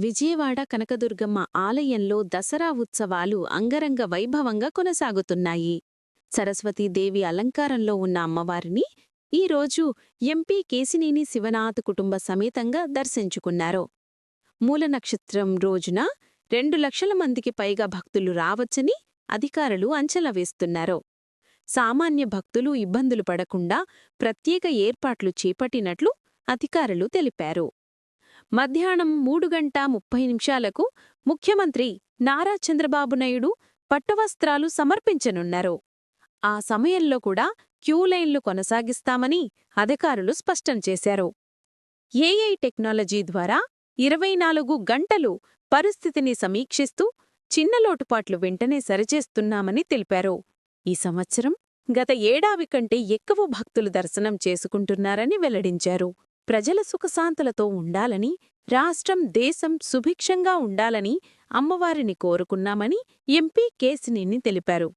విజయవాడ కనకదుర్గమ్మ ఆలయంలో దసరా ఉత్సవాలు అంగరంగ వైభవంగా కొనసాగుతున్నాయి. సరస్వతీదేవి అలంకారంలో ఉన్న అమ్మవారిని ఈరోజు ఎంపీ కేశినేని శివనాథ్ కుటుంబ సమేతంగా దర్శించుకున్నారు. మూల నక్షత్రం రోజున 2 లక్షల మందికి పైగా భక్తులు రావచ్చని అధికారులు అంచనా వేస్తున్నారు. సామాన్య భక్తులు ఇబ్బందులు పడకుండా ప్రత్యేక ఏర్పాట్లు చేపట్టినట్లు అధికారులు తెలిపారు. మధ్యాహ్నం 3:30 ముఖ్యమంత్రి నారా చంద్రబాబు నాయుడు పట్టువస్త్రాలు సమర్పించనున్నారు. ఆ సమయంలో కూడా క్యూలైన్లు కొనసాగిస్తామని అధికారులు స్పష్టం చేశారు. ఏఐ టెక్నాలజీ ద్వారా 24 గంటలు పరిస్థితిని సమీక్షిస్తూ చిన్న లోటుపాట్లు వెంటనే సరిచేస్తున్నామని తెలిపారు. ఈ సంవత్సరం గత ఏడాది కంటే ఎక్కువ భక్తులు దర్శనం చేసుకుంటున్నారని వెల్లడించారు. ప్రజల సుఖశాంతులతో ఉండాలని, రాష్ట్రం దేశం సుభిక్షంగా ఉండాలని అమ్మవారిని కోరుకున్నామని ఎంపీ కేశినేని తెలిపారు.